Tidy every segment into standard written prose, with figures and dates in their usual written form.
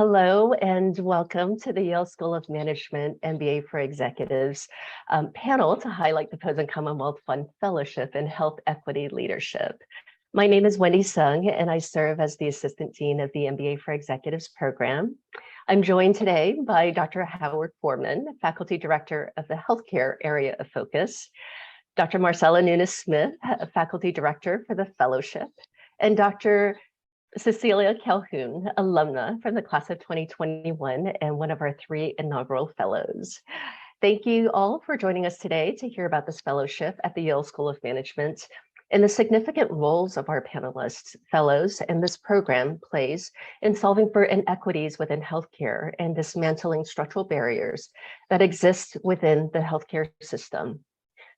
Hello and welcome to the Yale School of Management MBA for Executives panel to highlight the Pozen-Commonwealth Fund Fellowship in Health Equity Leadership. My name is Wendy Sung and I serve as the Assistant Dean of the MBA for Executives program. I'm joined today by Dr. Howard Foreman, Faculty Director of the Healthcare Area of Focus, Dr. Marcella Smith, Faculty Director for the Fellowship, and Dr. Cecilia Calhoun, alumna from the class of 2021 and one of our 3 inaugural fellows. Thank you all for joining us today to hear about this fellowship at the Yale School of Management and the significant roles of our panelists, fellows, and this program plays in solving for inequities within healthcare and dismantling structural barriers that exist within the healthcare system.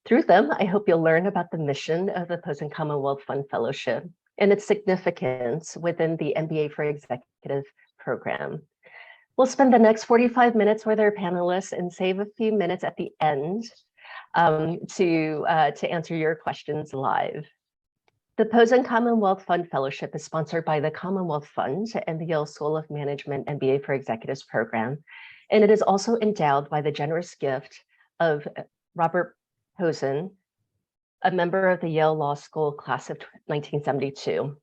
Through them, I hope you'll learn about the mission of the Pozen-Commonwealth Fund Fellowship and its significance within the MBA for Executive program. We'll spend the next 45 minutes with our panelists and save a few minutes at the end to answer your questions live. The Pozen-Commonwealth Fund Fellowship is sponsored by the Commonwealth Fund and the Yale School of Management MBA for Executives program, and it is also endowed by the generous gift of Robert Pozen, a member of the Yale Law School class of 1972.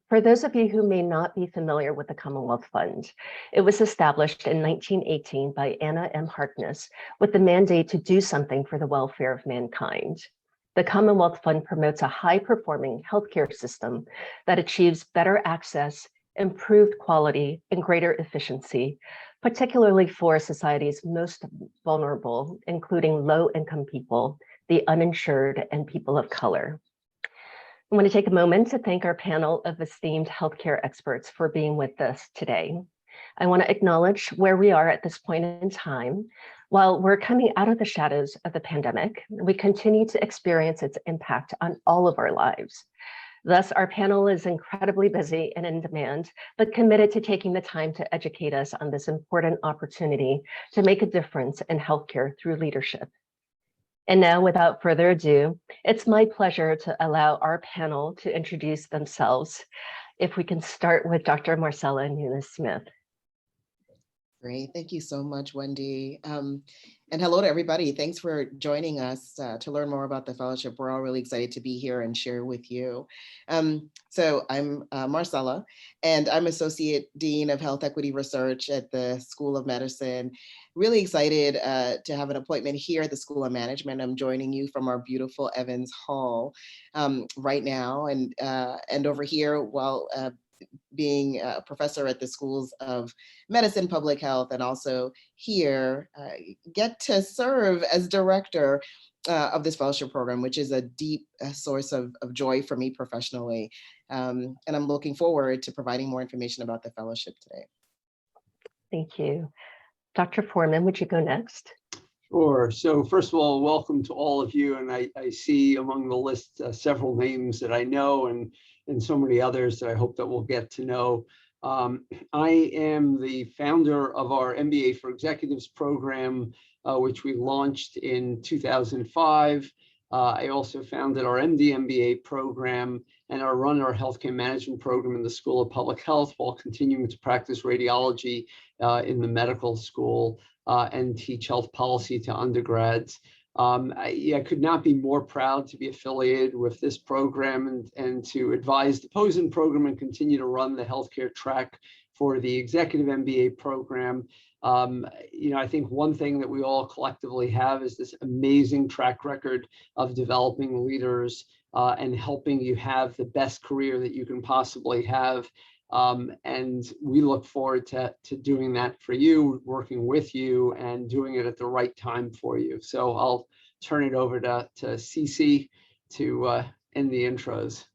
For those of you who may not be familiar with the Commonwealth Fund, it was established in 1918 by Anna M. Harkness with the mandate to do something for the welfare of mankind. The Commonwealth Fund promotes a high-performing healthcare system that achieves better access, improved quality, and greater efficiency, particularly for society's most vulnerable, including low-income people, the uninsured, and people of color. I want to take a moment to thank our panel of esteemed healthcare experts for being with us today. I want to acknowledge where we are at this point in time. While we're coming out of the shadows of the pandemic, we continue to experience its impact on all of our lives. Thus, our panel is incredibly busy and in demand, but committed to taking the time to educate us on this important opportunity to make a difference in healthcare through leadership. And now, without further ado, it's my pleasure to allow our panel to introduce themselves. If we can start with Dr. Marcella and Eunice Smith. Great, thank you so much, Wendy. And hello to everybody. Thanks for joining us to learn more about the fellowship. We're all really excited to be here and share with you. So I'm Marcella, and I'm Associate Dean of Health Equity Research at the School of Medicine. Really excited to have an appointment here at the School of Management. I'm joining you from our beautiful Evans Hall right now, and over here while being a professor at the schools of medicine, public health, and also here get to serve as director of this fellowship program, which is a deep source of joy for me professionally. And I'm looking forward to providing more information about the fellowship today. Thank you. Dr. Foreman, would you go next? Sure. So first of all, welcome to all of you. And I see among the list several names that I know and so many others that I hope that we'll get to know. I am the founder of our MBA for Executives program, which we launched in 2005. I also founded our MD MBA program and I run our healthcare management program in the School of Public Health while continuing to practice radiology in the medical school and teach health policy to undergrads. I could not be more proud to be affiliated with this program and to advise the Pozen program and continue to run the healthcare track for the executive MBA program. I think one thing that we all collectively have is this amazing track record of developing leaders and helping you have the best career that you can possibly have. And we look forward to doing that for you, working with you, and doing it at the right time for you. So I'll turn it over to Cece to end the intros.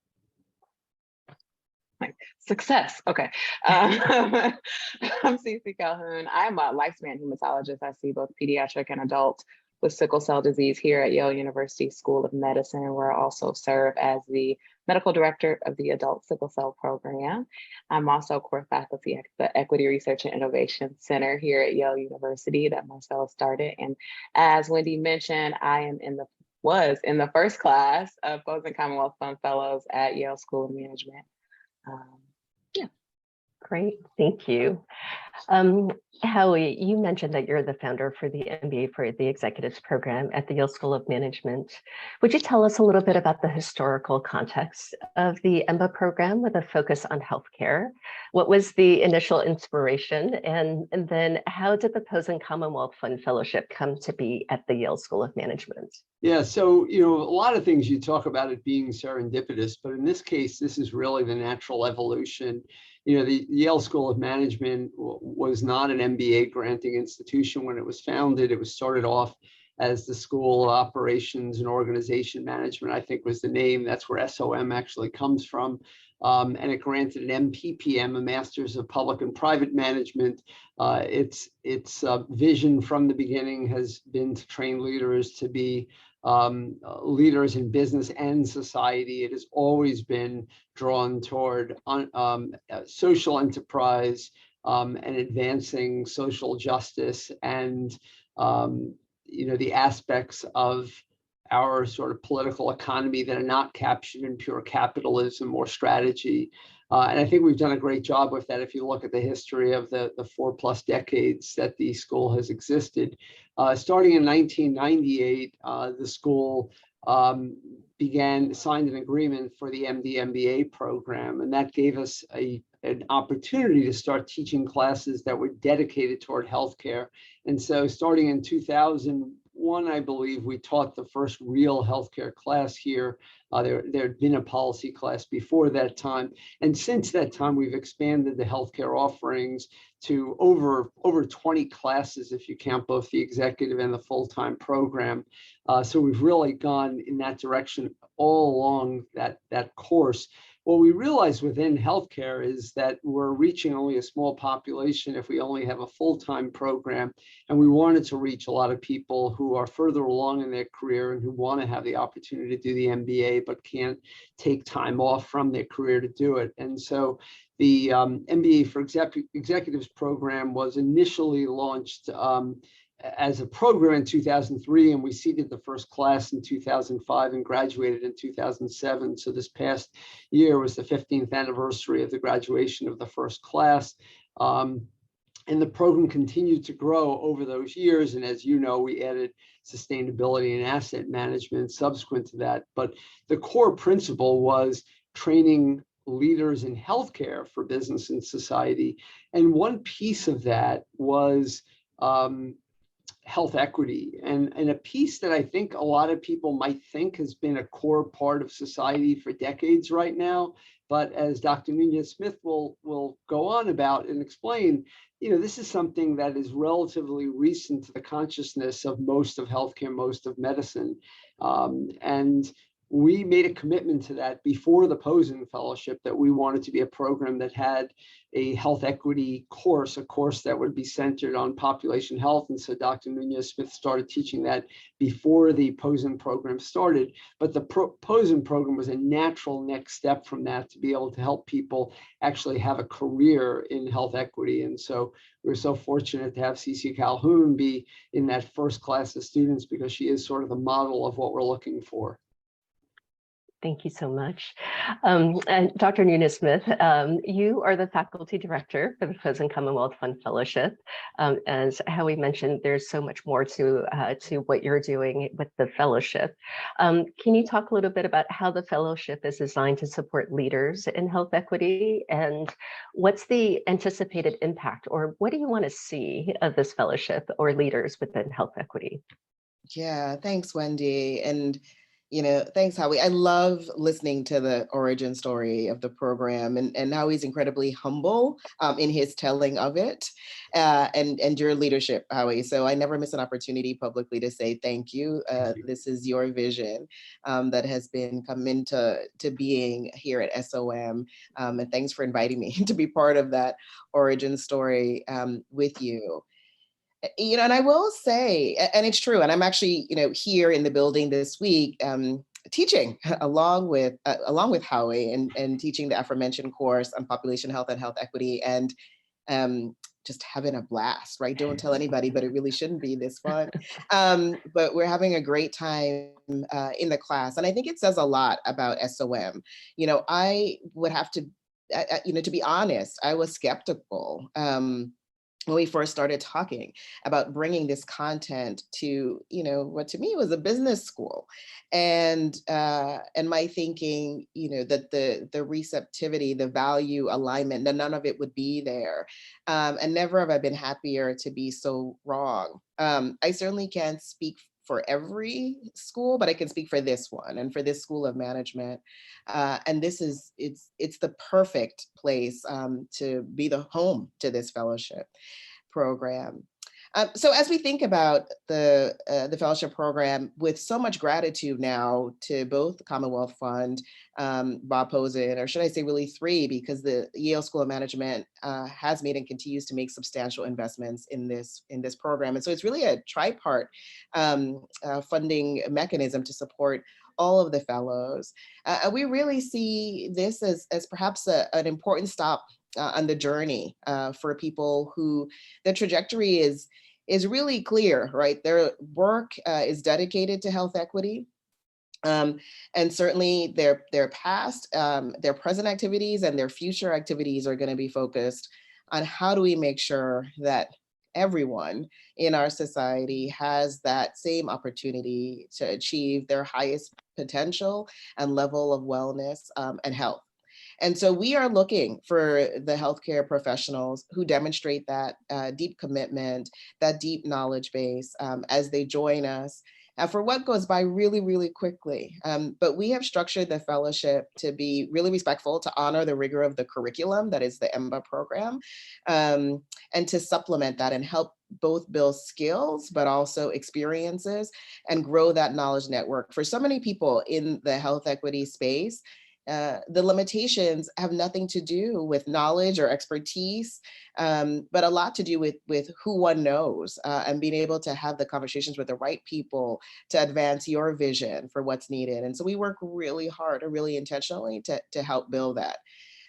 Success. Okay. I'm Cece Calhoun. I'm a lifespan hematologist. I see both pediatric and adult with sickle cell disease here at Yale University School of Medicine, where I also serve as the medical director of the Adult Sickle Cell Program. I'm also core faculty at the Equity Research and Innovation Center here at Yale University that Marcella started. And as Wendy mentioned, I was in the first class of Pozen-Commonwealth Fund Fellows at Yale School of Management. Yeah. Great, thank you. Howie, you mentioned that you're the founder for the MBA for the Executives program at the Yale School of Management. Would you tell us a little bit about the historical context of the Emba program with a focus on healthcare? What was the initial inspiration? And then how did the Pozen-Commonwealth Fund Fellowship come to be at the Yale School of Management? Yeah, so, a lot of things you talk about it being serendipitous, but in this case, this is really the natural evolution. The Yale School of Management was not an MBA granting institution when it was founded. It was started off as the School of Operations and Organization Management, I think was the name. That's where SOM actually comes from. And it granted an MPPM, a Master's of Public and Private Management. Its vision from the beginning has been to train leaders to be leaders in business and society. It has always been drawn toward social enterprise and advancing social justice and the aspects of our sort of political economy that are not captured in pure capitalism or strategy. And I think we've done a great job with that if you look at the history of the 4+ decades that the school has existed. Starting in 1998, the school signed an agreement for the MD-MBA program, and that gave us an opportunity to start teaching classes that were dedicated toward healthcare. And so starting in 2001, I believe, we taught the first real healthcare class here. There had been a policy class before that time. And since that time, we've expanded the healthcare offerings to over 20 classes, if you count both the executive and the full-time program. So we've really gone in that direction all along that course. What we realize within healthcare is that we're reaching only a small population if we only have a full-time program, and we wanted to reach a lot of people who are further along in their career and who want to have the opportunity to do the MBA but can't take time off from their career to do it. And so the MBA for Executives program was initially launched as a program in 2003, and we seated the first class in 2005 and graduated in 2007. So this past year was the 15th anniversary of the graduation of the first class. And the program continued to grow over those years. And as you know, we added sustainability and asset management subsequent to that. But the core principle was training leaders in healthcare for business and society. And one piece of that was health equity, and a piece that I think a lot of people might think has been a core part of society for decades right now. But as Dr. Eunice Smith will go on about and explain, this is something that is relatively recent to the consciousness of most of healthcare, most of medicine. And we made a commitment to that before the Pozen Fellowship, that we wanted to be a program that had a health equity course, a course that would be centered on population health. And so Dr. Eunice Smith started teaching that before the Pozen program started. But the Pozen program was a natural next step from that to be able to help people actually have a career in health equity. And so we're so fortunate to have CC Calhoun be in that first class of students, because she is sort of the model of what we're looking for. Thank you so much. And Dr. Eunice Smith, you are the faculty director for the Pozen-Commonwealth Fund Fellowship. As Howie mentioned, there's so much more to what you're doing with the fellowship. Can you talk a little bit about how the fellowship is designed to support leaders in health equity, and what's the anticipated impact, or what do you want to see of this fellowship or leaders within health equity? Yeah, thanks, Wendy. And thanks, Howie. I love listening to the origin story of the program, and Howie's incredibly humble in his telling of it, and your leadership, Howie. So I never miss an opportunity publicly to say thank you. This is your vision that has been come into being here at SOM, and thanks for inviting me to be part of that origin story with you. And I will say, and it's true, and I'm actually, here in the building this week, teaching along with Howie and teaching the aforementioned course on population health and health equity, and just having a blast, right? Don't tell anybody, but it really shouldn't be this fun. But we're having a great time in the class. And I think it says a lot about SOM. I would have to to be honest, I was skeptical when we first started talking about bringing this content to, what to me was a business school, and my thinking, that the receptivity, the value alignment, none of it would be there, and never have I been happier to be so wrong. I certainly can't speak for every school, but I can speak for this one and for this school of management. And it's the perfect place to be the home to this fellowship program. So as we think about the fellowship program, with so much gratitude now to both the Commonwealth Fund, Bob Pozen, or should I say really three, because the Yale School of Management has made and continues to make substantial investments in this program. And so it's really a tripart funding mechanism to support all of the fellows. We really see this as perhaps an important stop on the journey for people who the trajectory is really clear, right? Their work is dedicated to health equity. And certainly their past, their present activities and their future activities are going to be focused on how do we make sure that everyone in our society has that same opportunity to achieve their highest potential and level of wellness and health. And so we are looking for the healthcare professionals who demonstrate that deep commitment, that deep knowledge base as they join us for what goes by really, really quickly. But we have structured the fellowship to be really respectful, to honor the rigor of the curriculum that is the Emba program, and to supplement that and help both build skills, but also experiences and grow that knowledge network. For so many people in the health equity space, the limitations have nothing to do with knowledge or expertise, but a lot to do with who one knows and being able to have the conversations with the right people to advance your vision for what's needed. And so we work really hard and really intentionally to help build that.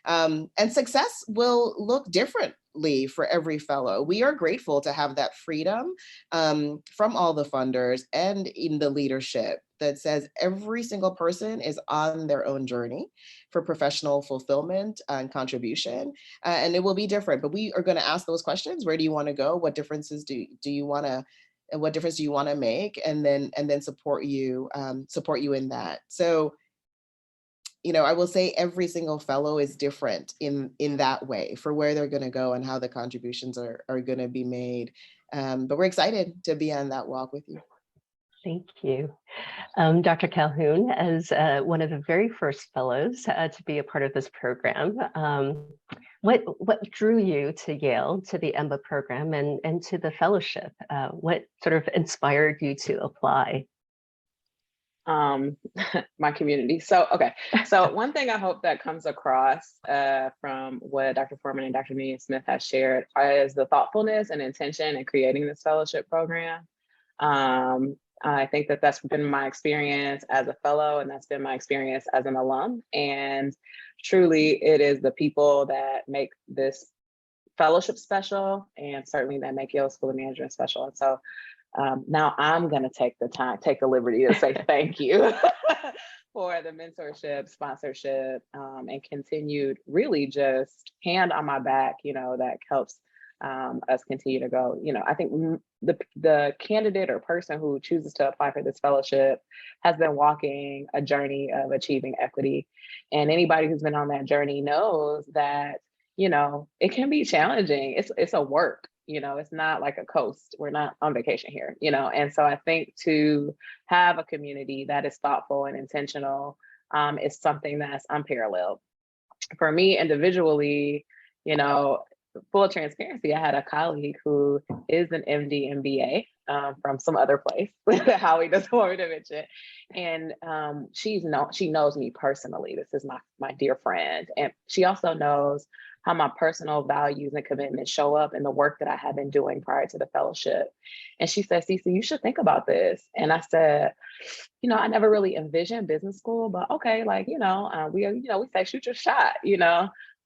And success will look differently for every fellow. We are grateful to have that freedom from all the funders and in the leadership that says every single person is on their own journey for professional fulfillment and contribution. And it will be different, but we are going to ask those questions. Where do you want to go? What differences do you want to, and what difference do you want to make? And then support you in that. So, I will say every single fellow is different in that way for where they're going to go and how the contributions are going to be made. But we're excited to be on that walk with you. Thank you. Dr. Calhoun, as one of the very first fellows to be a part of this program, what drew you to Yale, to the Emba program and to the fellowship? What sort of inspired you to apply? My community. So one thing I hope that comes across from what Dr. Foreman and Dr. Mia Smith has shared is the thoughtfulness and intention in creating this fellowship program. I think that that's been my experience as a fellow, and that's been my experience as an alum. And truly, it is the people that make this fellowship special, and certainly that make Yale School of Management special. And so now I'm going to take the liberty to say thank you for the mentorship, sponsorship, and continued really just hand on my back, that helps us continue to go. I think the candidate or person who chooses to apply for this fellowship has been walking a journey of achieving equity. And anybody who's been on that journey knows that, it can be challenging. It's a work. It's not like a coast. We're not on vacation here, and so I think to have a community that is thoughtful and intentional is something that's unparalleled. For me individually, full transparency, I had a colleague who is an MD, MBA from some other place. Howie doesn't want me to mention. And she knows me personally. This is my dear friend. And she also knows how my personal values and commitments show up in the work that I have been doing prior to the fellowship. And she said, Cece, you should think about this. And I said, I never really envisioned business school, but okay, we say shoot your shot,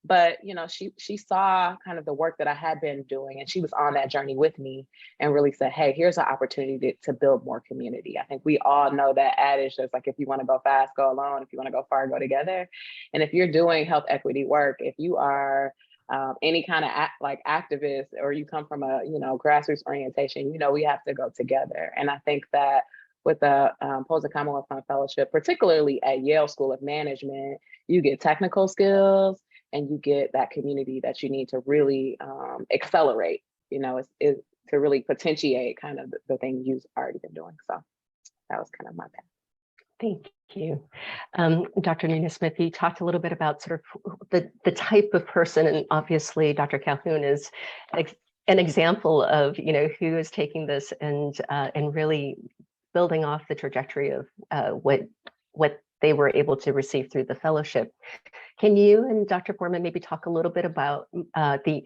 But she saw kind of the work that I had been doing, and she was on that journey with me and really said, hey, here's an opportunity to build more community. I think we all know that adage that's like, if you want to go fast, go alone. If you want to go far, go together. And if you're doing health equity work, if you are any kind of activist, or you come from a grassroots orientation, we have to go together. And I think that with the Pozen-Commonwealth Fund Fellowship, particularly at Yale School of Management, you get technical skills and you get that community that you need to really accelerate, is to really potentiate kind of the thing you've already been doing. So that was kind of my path. Thank you. Dr. Eunice-Smith, you talked a little bit about sort of the type of person, and obviously Dr. Calhoun is an example of, who is taking this and really building off the trajectory of what they were able to receive through the fellowship. Can you and Dr. Foreman maybe talk a little bit about the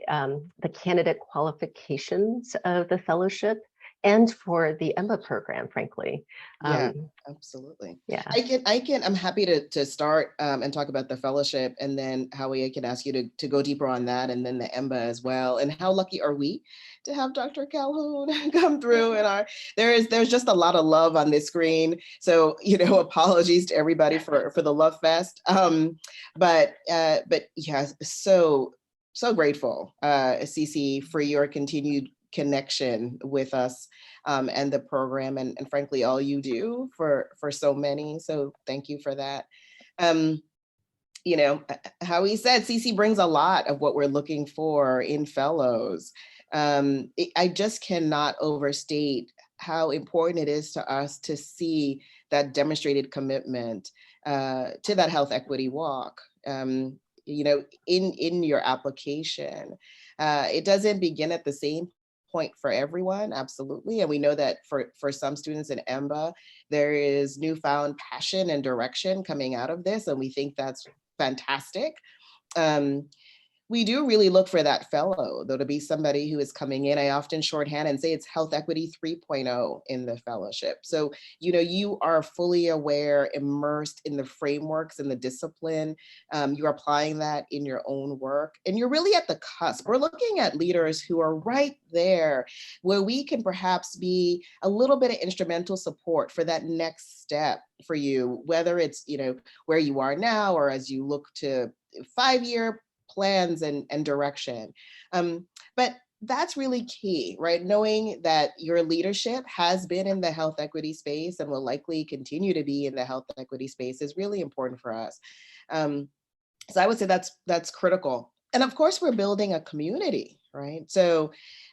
candidate qualifications of the fellowship and for the Emba program, frankly? Yeah, absolutely. Yeah, I'm happy to start and talk about the fellowship, and then Howie, I can ask you to go deeper on that, and then the Emba as well. And how lucky are we to have Dr. Calhoun come through? And there's just a lot of love on this screen. So, apologies to everybody for the love fest. But yeah, so grateful, Cece, for your continued connection with us and the program, and frankly, all you do for so many. So thank you for that. How he said, CC brings a lot of what we're looking for in fellows. I just cannot overstate how important it is to us to see that demonstrated commitment to that health equity walk. In your application, it doesn't begin at the same point for everyone, absolutely. And we know that for some students in Emba, there is newfound passion and direction coming out of this, and we think that's fantastic. We do really look for that fellow, though, to be somebody who is coming in. I often shorthand and say it's health equity 3.0 in the fellowship. So, you are fully aware, immersed in the frameworks and the discipline. You're applying that in your own work, and you're really at the cusp. We're looking at leaders who are right there, where we can perhaps be a little bit of instrumental support for that next step for you, whether it's, where you are now, or as you look to 5-year plans and direction. But that's really key, right? Knowing that your leadership has been in the health equity space and will likely continue to be in the health equity space is really important for us. So I would say that's critical. And of course, we're building a community, right? So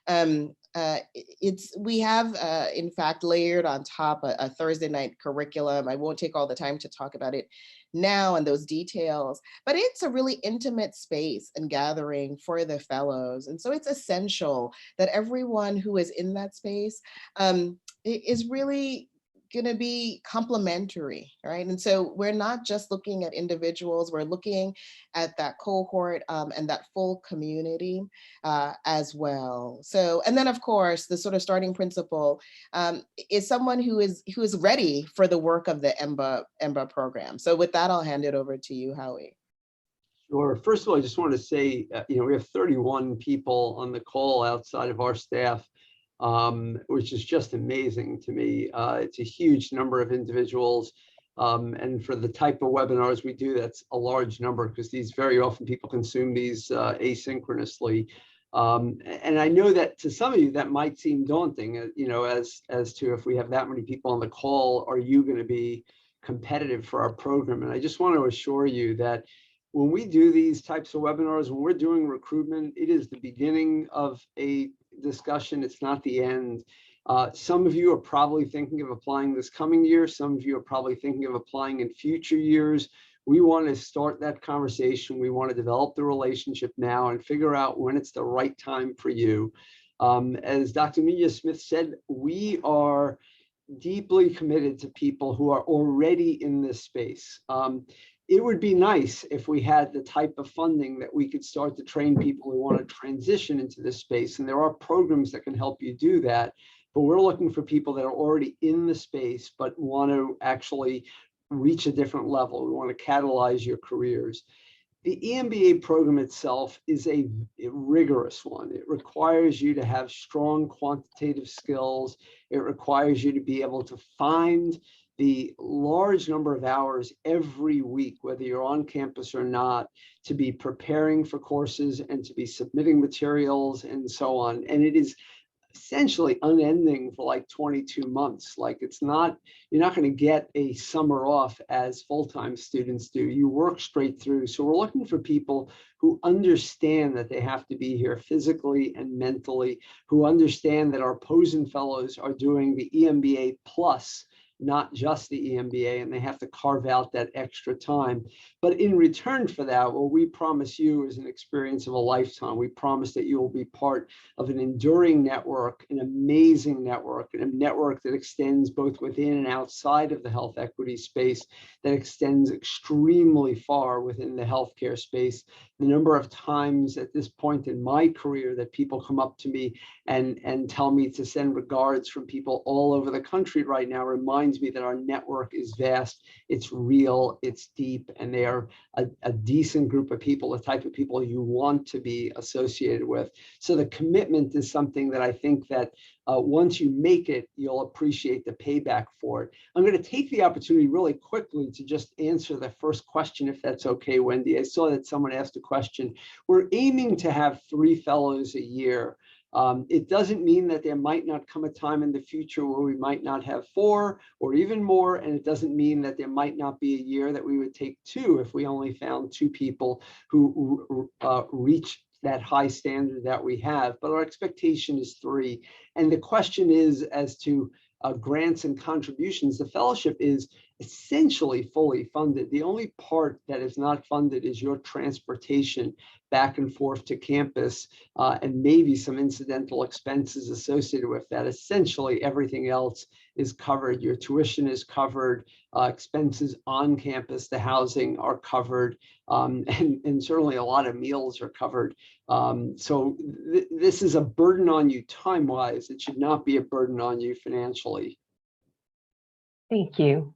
we have, in fact, layered on top a Thursday night curriculum. I won't take all the time to talk about it now and those details, but it's a really intimate space and gathering for the fellows. And so it's essential that everyone who is in that space is really going to be complementary, right? And so we're not just looking at individuals, we're looking at that cohort and that full community as well. So, and then of course, the sort of starting principle is someone who is ready for the work of the Emba program. So with that, I'll hand it over to you, Howie. Sure. First of all, I just want to say, we have 31 people on the call outside of our staff, which is just amazing to me. It's a huge number of individuals. And for the type of webinars we do, that's a large number, because these very often people consume these asynchronously. And I know that to some of you that might seem daunting, as to if we have that many people on the call, are you going to be competitive for our program? And I just want to assure you that when we do these types of webinars, when we're doing recruitment, it is the beginning of a discussion. It's not the end. Some of you are probably thinking of applying this coming year. Some of you are probably thinking of applying in future years. We want to start that conversation. We want to develop the relationship now and figure out when it's the right time for you. As Dr. Eunice-Smith said, we are deeply committed to people who are already in this space. It would be nice if we had the type of funding that we could start to train people who want to transition into this space. And there are programs that can help you do that. But we're looking for people that are already in the space, but want to actually reach a different level. We want to catalyze your careers. The EMBA program itself is a rigorous one. It requires you to have strong quantitative skills. It requires you to be able to find the large number of hours every week, whether you're on campus or not, to be preparing for courses and to be submitting materials and so on. And it is essentially unending for like 22 months. Like it's not, you're not going to get a summer off as full-time students do. You work straight through. So we're looking for people who understand that they have to be here physically and mentally, who understand that our Pozen fellows are doing the EMBA plus, not just the EMBA, and they have to carve out that extra time. But in return for that, what we promise you is an experience of a lifetime. We promise that you will be part of an enduring network, an amazing network, and a network that extends both within and outside of the health equity space, that extends extremely far within the healthcare space. The number of times at this point in my career that people come up to me and tell me to send regards from people all over the country right now reminds me that our network is vast, it's real, it's deep, and they are a decent group of people, the type of people you want to be associated with. So the commitment is something that I think that once you make it, you'll appreciate the payback for it. I'm going to take the opportunity really quickly to just answer the first question, if that's okay, Wendy. I saw that someone asked a question. We're aiming to have 3 fellows a year. It doesn't mean that there might not come a time in the future where we might not have 4 or even more, and it doesn't mean that there might not be a year that we would take 2 if we only found 2 people who reach that high standard that we have, but our expectation is 3. And the question is as to grants and contributions. The fellowship is essentially fully funded. The only part that is not funded is your transportation back and forth to campus, and maybe some incidental expenses associated with that. Essentially, everything else is covered. Your tuition is covered, expenses on campus, the housing are covered, and certainly a lot of meals are covered. So this is a burden on you time-wise. It should not be a burden on you financially. Thank you.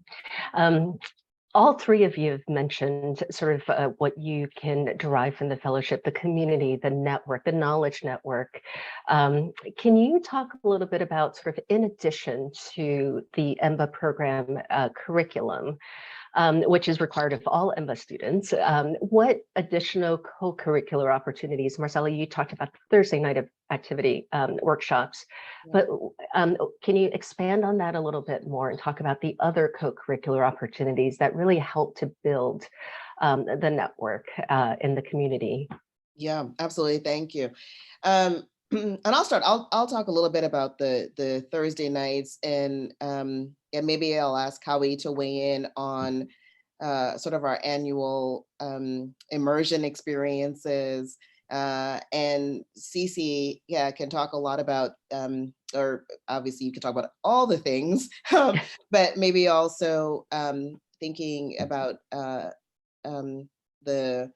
All 3 of you have mentioned sort of what you can derive from the fellowship, the community, the network, the knowledge network. Can you talk a little bit about sort of in addition to the Emba program curriculum, which is required of all Emba students, what additional co-curricular opportunities? Marcella, you talked about the Thursday night of activity workshops, but can you expand on that a little bit more and talk about the other co-curricular opportunities that really help to build the network in the community? Yeah, absolutely. Thank you. And I'll start. I'll talk a little bit about the Thursday nights, and maybe I'll ask Howie to weigh in on sort of our annual immersion experiences. And Cece, can talk a lot about, or obviously you can talk about all the things, but maybe also thinking about the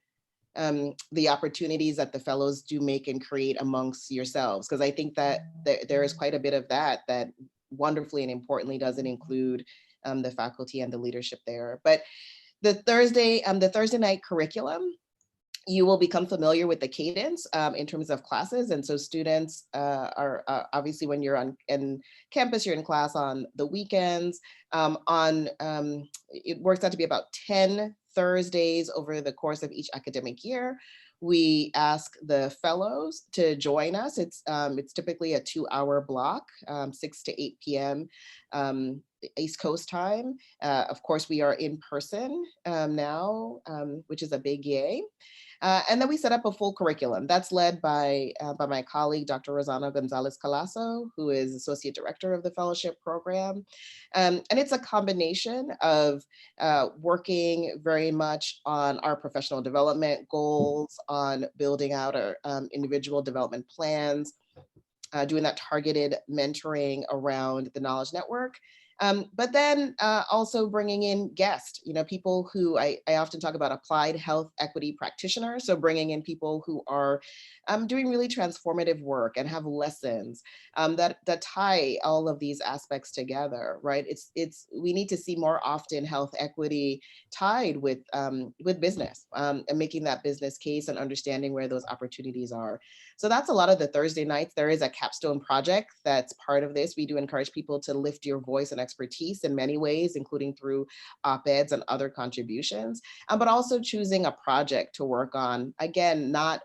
opportunities that the fellows do make and create amongst yourselves, because I think that there is quite a bit of that wonderfully and importantly doesn't include the faculty and the leadership there. But the Thursday night curriculum, you will become familiar with the cadence in terms of classes. And so students are obviously, when you're on campus, you're in class on the weekends. It works out to be about 10 Thursdays over the course of each academic year. We ask the fellows to join us. It's typically a 2-hour block, 6 to 8 p.m. East Coast time. Of course, we are in person now, which is a big yay. And then we set up a full curriculum that's led by my colleague, Dr. Rosana Gonzalez-Calasso, who is Associate Director of the Fellowship Program. And it's a combination of working very much on our professional development goals, on building out our individual development plans, doing that targeted mentoring around the knowledge network, But then also bringing in guests, people who I often talk about applied health equity practitioners. So bringing in people who are doing really transformative work and have lessons that tie all of these aspects together, right? We need to see more often health equity tied with business and making that business case and understanding where those opportunities are. So that's a lot of the Thursday nights. There is a capstone project that's part of this. We do encourage people to lift your voice and expertise in many ways, including through op-eds and other contributions, but also choosing a project to work on. Again, not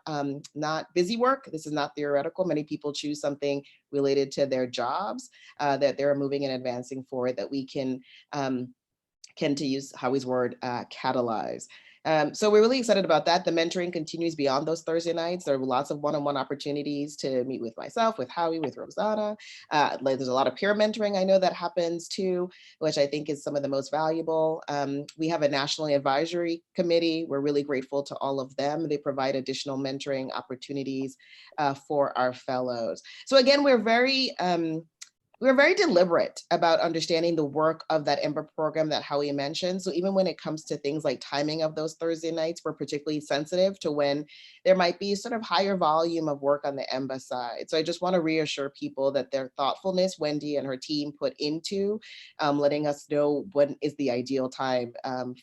busy work. This is not theoretical. Many people choose something related to their jobs that they're moving and advancing for, that we can to use Howie's word, catalyze. So we're really excited about that. The mentoring continues beyond those Thursday nights. There are lots of one-on-one opportunities to meet with myself, with Howie, with Rosanna. There's a lot of peer mentoring I know that happens too, which I think is some of the most valuable. We have a national advisory committee. We're really grateful to all of them. They provide additional mentoring opportunities for our fellows. So again, we're very deliberate about understanding the work of that Emba program that Howie mentioned. So even when it comes to things like timing of those Thursday nights, we're particularly sensitive to when there might be sort of higher volume of work on the Emba side. So I just want to reassure people that their thoughtfulness, Wendy and her team put into letting us know when is the ideal time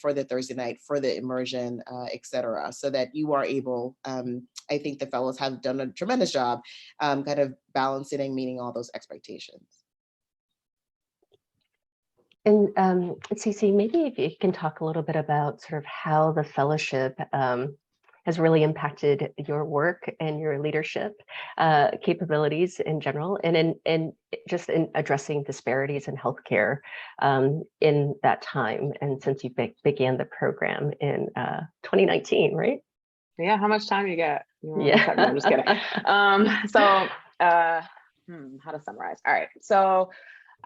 for the Thursday night, for the immersion, et cetera, so that you are able, I think the fellows have done a tremendous job kind of balancing and meeting all those expectations. And Cece, maybe if you can talk a little bit about sort of how the fellowship has really impacted your work and your leadership capabilities in general, and just in addressing disparities in healthcare in that time, and since you began the program in 2019, right? Yeah, how much time you got? Yeah, I'm just kidding. How to summarize? All right, so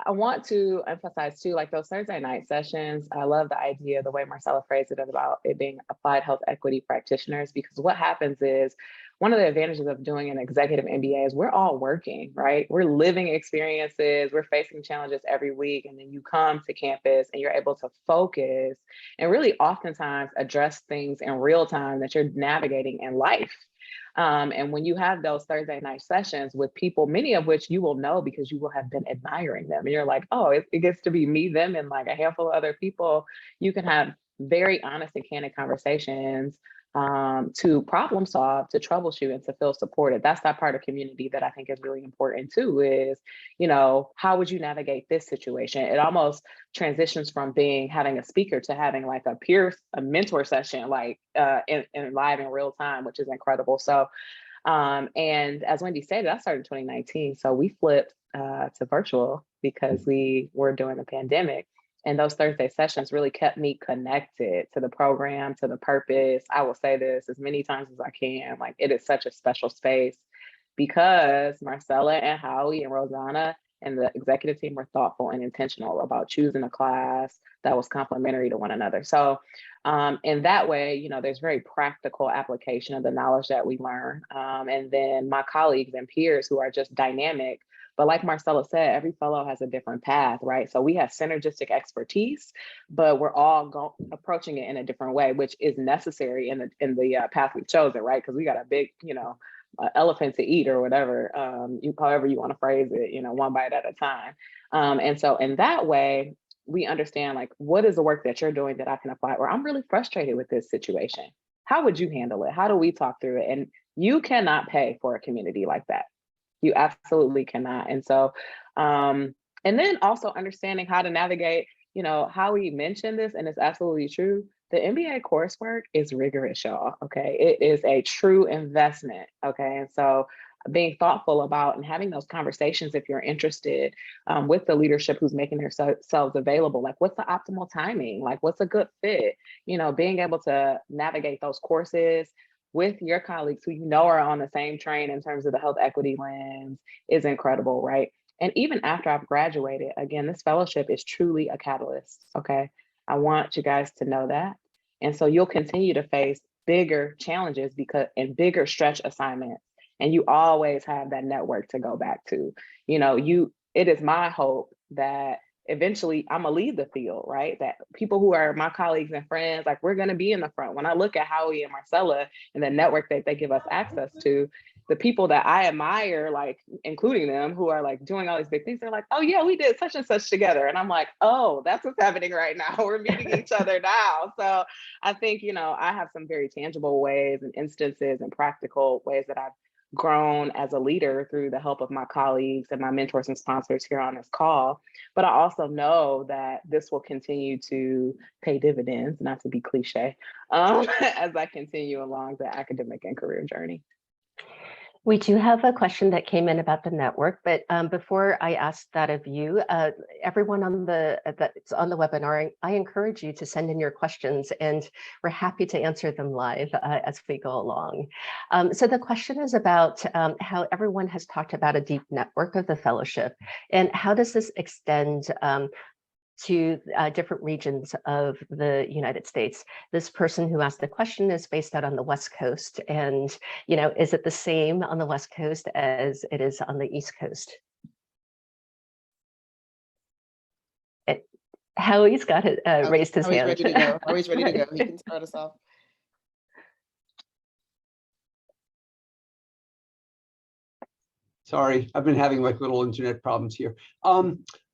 I want to emphasize too, like those Thursday night sessions, I love the idea, the way Marcella phrased it, about it being applied health equity practitioners, because what happens is, one of the advantages of doing an executive MBA is we're all working, right? We're living experiences, we're facing challenges every week, and then you come to campus and you're able to focus and really oftentimes address things in real time that you're navigating in life. And when you have those Thursday night sessions with people, many of which you will know because you will have been admiring them, and you're like, oh, it gets to be me, them, and like a handful of other people, you can have very honest and candid conversations to problem solve, to troubleshoot, and to feel supported. That's that part of community that I think is really important too, is, how would you navigate this situation? It almost transitions from having a speaker to having like a mentor session, like in live in real time, which is incredible. So, and as Wendy said, I started in 2019. So we flipped to virtual because we were during the pandemic. And those Thursday sessions really kept me connected to the program, to the purpose. I will say this as many times as I can, like it is such a special space because Marcella and Howie and Rosanna and the executive team were thoughtful and intentional about choosing a class that was complementary to one another. So in that way, there's very practical application of the knowledge that we learn. And then my colleagues and peers who are just dynamic. But like Marcella said, every fellow has a different path, right? So we have synergistic expertise, but we're all approaching it in a different way, which is necessary in the path we've chosen, right? Because we got a big, elephant to eat or whatever, however you want to phrase it, one bite at a time. And so in that way, we understand like, what is the work that you're doing that I can apply? Or I'm really frustrated with this situation. How would you handle it? How do we talk through it? And you cannot pay for a community like that. You absolutely cannot. And so, and then also understanding how to navigate, how we mentioned this, and it's absolutely true. The MBA coursework is rigorous, y'all, okay? It is a true investment, okay? And so being thoughtful about and having those conversations, if you're interested, with the leadership who's making themselves available, like what's the optimal timing? Like what's a good fit? Being able to navigate those courses with your colleagues who are on the same train in terms of the health equity lens is incredible, right? And even after I've graduated, again, this fellowship is truly a catalyst, okay? I want you guys to know that. And so you'll continue to face bigger challenges and bigger stretch assignments. And you always have that network to go back to. It is my hope that eventually I'm gonna lead the field, right? That people who are my colleagues and friends, like we're gonna be in the front. When I look at Howie and Marcella and the network that they give us access to, the people that I admire, like including them who are like doing all these big things, they're like, oh yeah, we did such and such together. And I'm like, oh, that's what's happening right now. We're meeting each other now. So I think, you know, I have some very tangible ways and instances and practical ways that I've grown as a leader through the help of my colleagues and my mentors and sponsors here on this call. But I also know that this will continue to pay dividends, not to be cliche, as I continue along the academic and career journey. We do have a question that came in about the network, but before I ask that of you, everyone on that's on the webinar, I encourage you to send in your questions, and we're happy to answer them live as we go along. So the question is about how everyone has talked about a deep network of the fellowship, and how does this extend to different regions of the United States. This person who asked the question is based out on the West Coast, and is it the same on the West Coast as it is on the East Coast? Howie's got it raised his hand. Ready to go. Howie's ready to go. He can start us off. Sorry, I've been having like little internet problems here.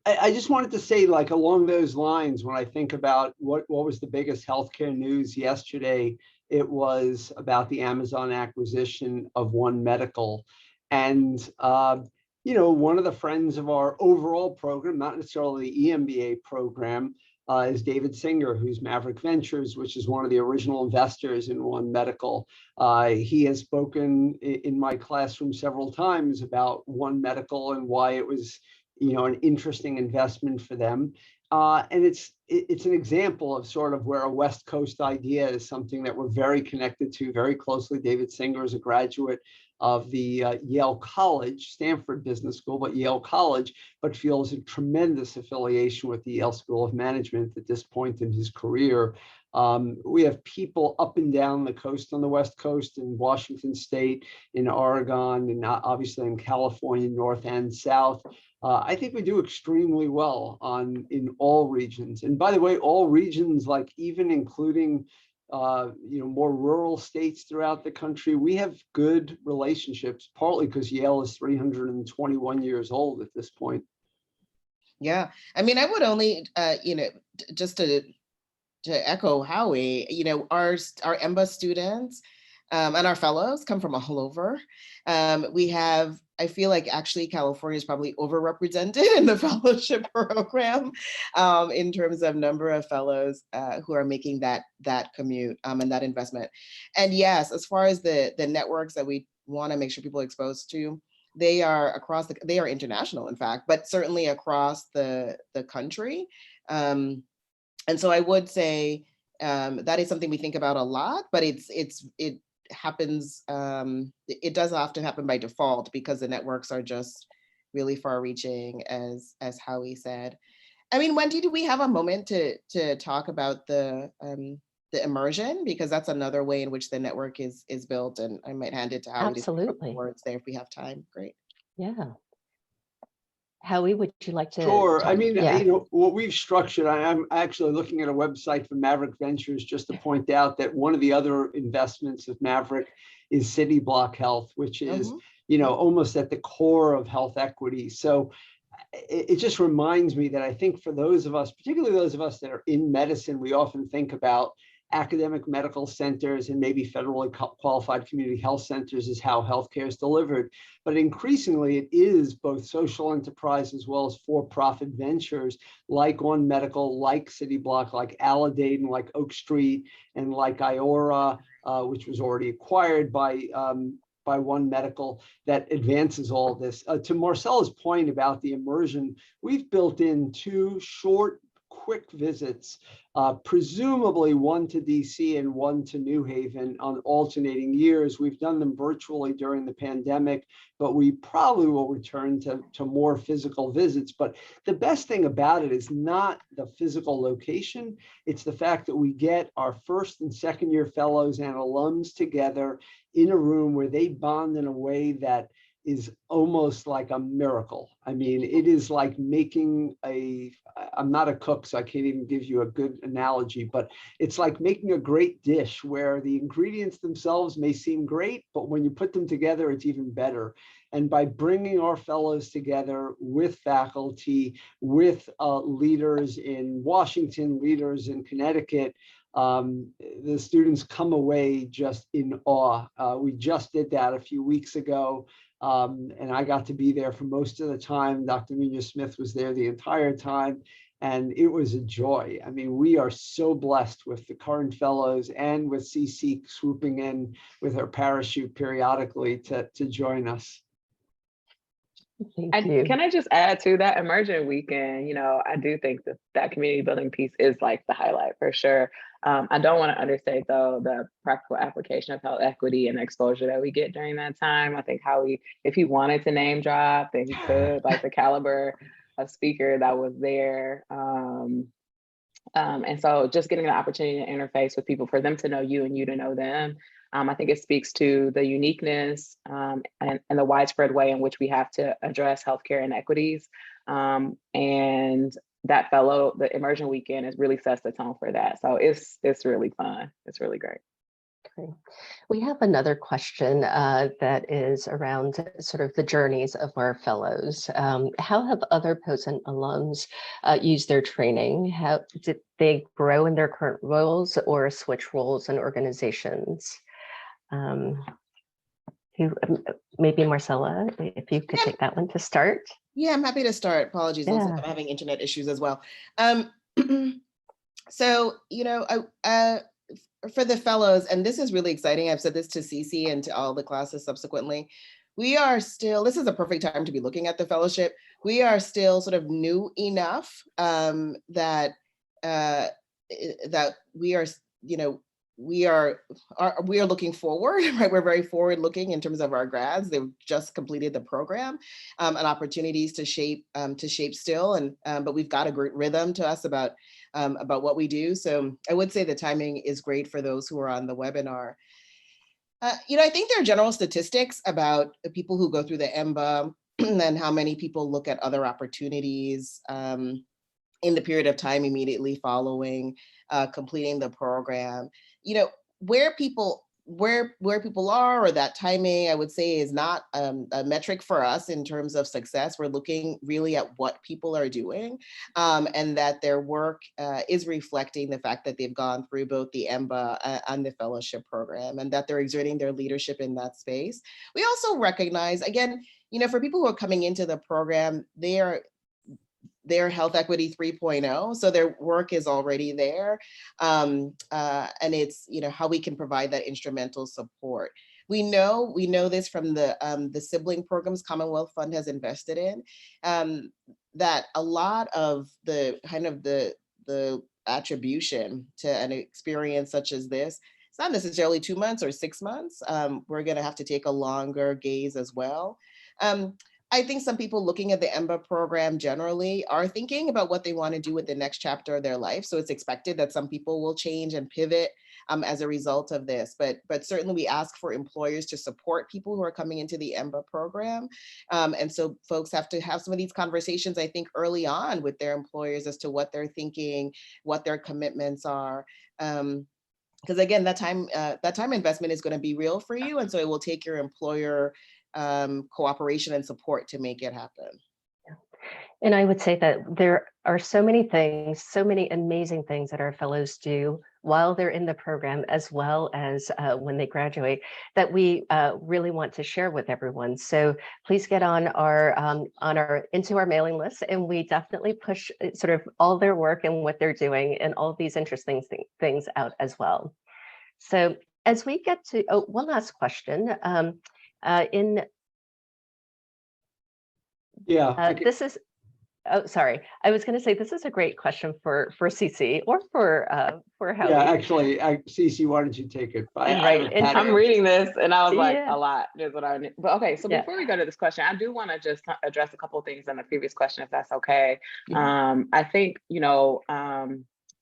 I just wanted to say, like, along those lines, when I think about what was the biggest healthcare news yesterday, it was about the Amazon acquisition of One Medical. And, one of the friends of our overall program, not necessarily the EMBA program, is David Singer, who's Maverick Ventures, which is one of the original investors in One Medical. He has spoken in my classroom several times about One Medical and why it was an interesting investment for them. And it's an example of sort of where a West Coast idea is something that we're very connected to very closely. David Singer is a graduate of the Yale College, Stanford Business School, but Yale College, but feels a tremendous affiliation with the Yale School of Management at this point in his career. We have people up and down the coast on the West Coast, in Washington State, in Oregon, and obviously in California, North and South. I think we do extremely well in all regions. And by the way, all regions, like even including more rural states throughout the country, we have good relationships, partly because Yale is 321 years old at this point. Yeah, I mean, I would only, just to echo Howie, our Emba students and our fellows come from all over. We have, I feel like actually California is probably overrepresented in the fellowship program in terms of number of fellows who are making that commute and that investment. And yes, as far as the networks that we want to make sure people are exposed to, they are they are international, in fact, but certainly across the country. And so I would say that is something we think about a lot, but it happens, it does often happen by default because the networks are just really far reaching, as Howie said. I mean, Wendy, do we have a moment to talk about the immersion? Because that's another way in which the network is built, and I might hand it to Howie. Absolutely. To words there if we have time. Great. Yeah. Howie, would you like to? Sure. talk? I mean, Yeah. what we've structured, I'm actually looking at a website for Maverick Ventures just to point out that one of the other investments of Maverick is City Block Health, which is, almost at the core of health equity. So it just reminds me that I think for those of us, particularly those of us that are in medicine, we often think about academic medical centers and maybe federally qualified community health centers is how healthcare is delivered. But increasingly, it is both social enterprise as well as for-profit ventures like One Medical, like City Block, like Aledade, and like Oak Street, and like Iora, which was already acquired by One Medical, that advances all of this. To Marcella's point about the immersion, we've built in 2 short, quick visits, presumably one to DC and one to New Haven on alternating years. We've done them virtually during the pandemic, but we probably will return to more physical visits. But the best thing about it is not the physical location. It's the fact that we get our first and second year fellows and alums together in a room where they bond in a way that is almost like a miracle. I mean, it is like making I'm not a cook, so I can't even give you a good analogy, but it's like making a great dish where the ingredients themselves may seem great, but when you put them together, it's even better. And by bringing our fellows together with faculty, with leaders in Washington, leaders in Connecticut, the students come away just in awe. We just did that a few weeks ago. And I got to be there for most of the time. Dr. Eunice Smith was there the entire time, and it was a joy. I mean, we are so blessed with the current fellows and with CC swooping in with her parachute periodically to join us. Thank you. Can I just add to that immersion weekend? You know, I do think that community building piece is like the highlight for sure. I don't want to understate though the practical application of health equity and exposure that we get during that time. I think if he wanted to name drop, then he could, like the caliber of speaker that was there. And so just getting the opportunity to interface with people, for them to know you and you to know them. I think it speaks to the uniqueness and the widespread way in which we have to address healthcare inequities. And that the immersion weekend really sets the tone for that. So it's really fun. It's really great. Okay. We have another question that is around sort of the journeys of our fellows. How have other Pozen alums used their training? How did they grow in their current roles or switch roles in organizations? Maybe Marcella, if you could take that one to start. Yeah, I'm happy to start. Apologies, Yeah. I'm having internet issues as well. So, you know, for the fellows, and this is really exciting, I've said this to CC and to all the classes subsequently, we are still, this is a perfect time to be looking at the fellowship. We are still sort of new enough that we are, you know, we are looking forward, right? We're very forward looking in terms of our grads. They've just completed the program and opportunities to shape still. And but we've got a great rhythm to us about what we do. So I would say the timing is great for those who are on the webinar. You know, I think there are general statistics about people who go through the Emba and how many people look at other opportunities in the period of time immediately following completing the program. You know, where people are, or that timing, I would say, is not a metric for us in terms of success. We're looking really at what people are doing and that their work is reflecting the fact that they've gone through both the Emba and the fellowship program, and that they're exerting their leadership in that space. We also recognize, again, you know, for people who are coming into the program, they're Health Equity 3.0, so their work is already there, and it's, you know, how we can provide that instrumental support. We know this from the sibling programs Commonwealth Fund has invested in, that a lot of the kind of the attribution to an experience such as this, it's not necessarily 2 months or 6 months. We're going to have to take a longer gaze as well. I think some people looking at the Emba program generally are thinking about what they want to do with the next chapter of their life. So it's expected that some people will change and pivot as a result of this. But certainly we ask for employers to support people who are coming into the Emba program. And so folks have to have some of these conversations, I think, early on with their employers as to what they're thinking, what their commitments are. Because again, that time investment is going to be real for you. And so it will take your employer cooperation and support to make it happen. Yeah. And I would say that there are so many things, so many amazing things that our fellows do while they're in the program, as well as when they graduate, that we really want to share with everyone. So please get on into our mailing list, and we definitely push sort of all their work and what they're doing and all of these interesting things out as well. So as we get to one last question. This is, sorry, I was going to say this is a great question for CC or for Howie. Yeah, actually, CC, why don't you take it? I'm reading this and I was like, yeah. a lot is what I need. But okay, so before we go to this question, I do want to just address a couple of things in the previous question, if that's okay. I think, you know,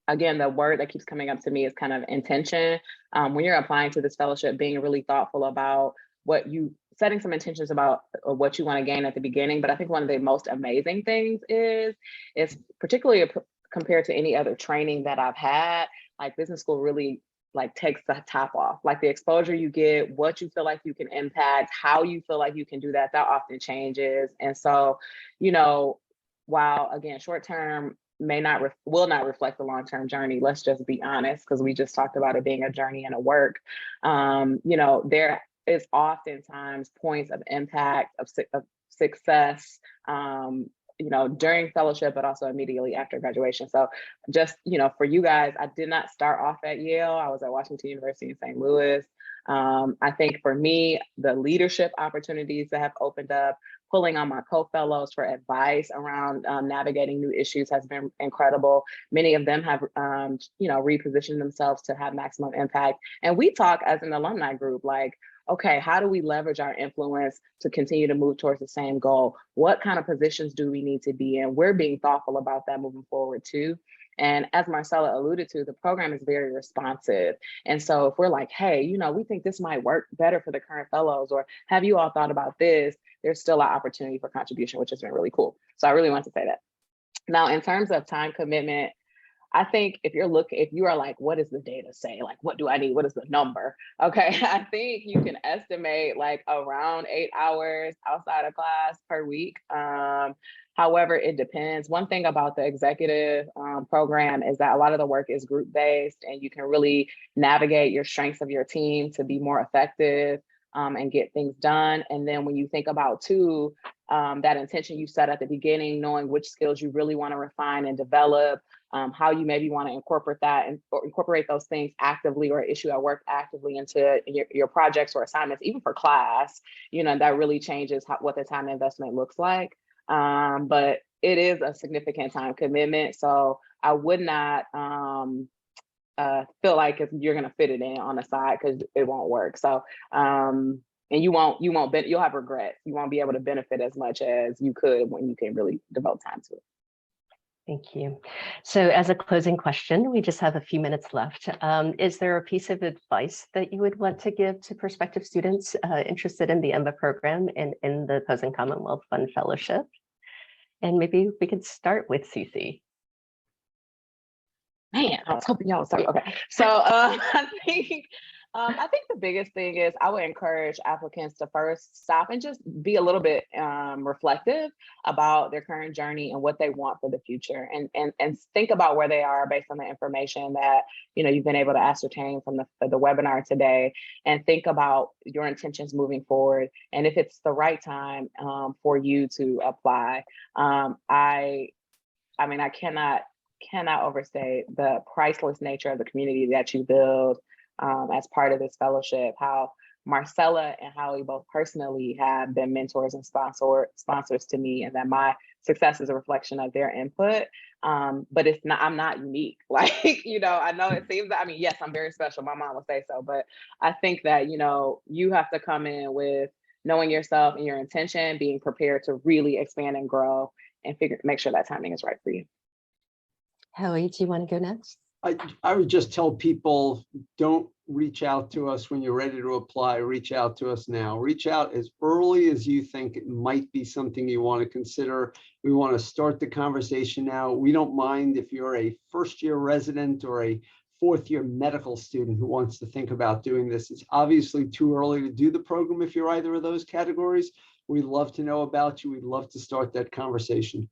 again, the word that keeps coming up to me is kind of intention. When you're applying to this fellowship, being really thoughtful about what you setting some intentions about what you want to gain at the beginning. But I think one of the most amazing things is particularly compared to any other training that I've had, like business school really like takes the top off, like the exposure you get, what you feel like you can impact, how you feel like you can do that often changes. And so, you know, while again, short-term will not reflect the long-term journey, let's just be honest, because we just talked about it being a journey and a work. You know, there is oftentimes points of impact, of success, you know, during fellowship, but also immediately after graduation. So just, you know, for you guys, I did not start off at Yale. I was at Washington University in St. Louis. I think for me, the leadership opportunities that have opened up, pulling on my co-fellows for advice around navigating new issues has been incredible. Many of them have, you know, repositioned themselves to have maximum impact. And we talk as an alumni group, like, okay, how do we leverage our influence to continue to move towards the same goal? What kind of positions do we need to be in? We're being thoughtful about that moving forward too. And as Marcella alluded to, the program is very responsive. And so if we're like, hey, you know, we think this might work better for the current fellows, or have you all thought about this? There's still an opportunity for contribution, which has been really cool. So I really want to say that. Now, in terms of time commitment, I think if you are like, what does the data say? Like, what do I need? What is the number? Okay, I think you can estimate like around 8 hours outside of class per week. However, it depends. One thing about the executive program is that a lot of the work is group-based, and you can really navigate your strengths of your team to be more effective and get things done. And then when you think about too, that intention you set at the beginning, knowing which skills you really want to refine and develop, how you maybe want to incorporate that and or incorporate those things actively or issue at work actively into your projects or assignments, even for class, you know, that really changes what the time investment looks like. But it is a significant time commitment. So I would not feel like if you're going to fit it in on the side, because it won't work. So, and you'll have regrets. You won't be able to benefit as much as you could when you can really devote time to it. Thank you. So as a closing question, we just have a few minutes left. Is there a piece of advice that you would want to give to prospective students interested in the Emba program and in the Pozen-Commonwealth Fund Fellowship? And maybe we could start with Cece. Man, I was hoping y'all would start. Okay, so I think the biggest thing is I would encourage applicants to first stop and just be a little bit reflective about their current journey and what they want for the future, and think about where they are based on the information that you've been able to ascertain from the webinar today, and think about your intentions moving forward and if it's the right time for you to apply. I cannot overstate the priceless nature of the community that you build as part of this fellowship, how Marcella and Howie both personally have been mentors and sponsors to me, and that my success is a reflection of their input. But I'm not unique. Like, I know it seems that, yes, I'm very special. My mom would say so, but I think that, you have to come in with knowing yourself and your intention, being prepared to really expand and grow and make sure that timing is right for you. Howie, do you want to go next? I would just tell people, don't reach out to us when you're ready to apply. Reach out to us now. Reach out as early as you think it might be something you want to consider. We want to start the conversation now. We don't mind if you're a first-year resident or a fourth-year medical student who wants to think about doing this. It's obviously too early to do the program if you're either of those categories. We'd love to know about you. We'd love to start that conversation.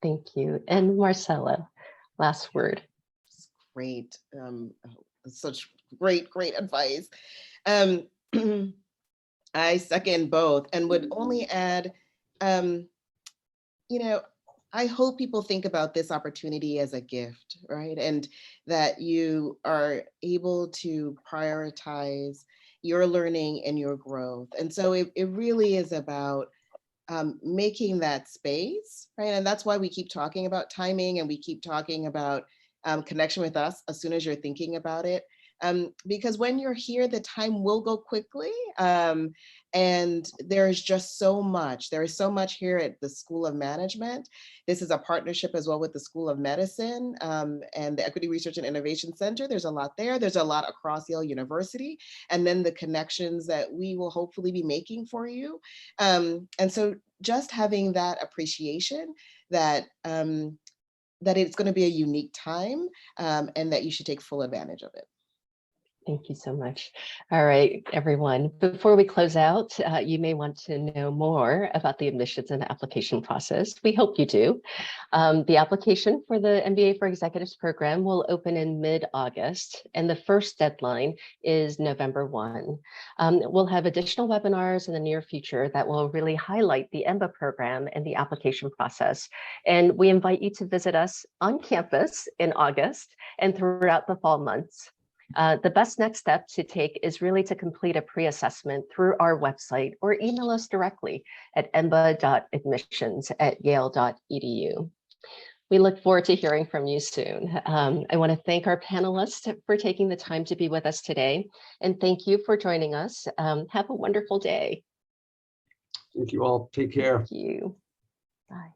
Thank you. And Marcella, last word. Great. Such great advice. I second both and would only add, I hope people think about this opportunity as a gift, right? And that you are able to prioritize your learning and your growth. And so it really is about making that space, right? And that's why we keep talking about timing, and we keep talking about connection with us as soon as you're thinking about it. Because when you're here, the time will go quickly. And there is just so much. There is so much here at the School of Management. This is a partnership as well with the School of Medicine and the Equity Research and Innovation Center. There's a lot there. There's a lot across Yale University, and then the connections that we will hopefully be making for you. And so just having that appreciation that that it's going to be a unique time and that you should take full advantage of it. Thank you so much. All right, everyone. Before we close out, you may want to know more about the admissions and application process. We hope you do. The application for the MBA for Executives program will open in mid-August, and the first deadline is November 1. We'll have additional webinars in the near future that will really highlight the Emba program and the application process. And we invite you to visit us on campus in August and throughout the fall months. The best next step to take is really to complete a pre-assessment through our website or email us directly at emba.admissions@yale.edu. We look forward to hearing from you soon. I want to thank our panelists for taking the time to be with us today, and thank you for joining us. Have a wonderful day. Thank you all. Take care. Thank you. Bye.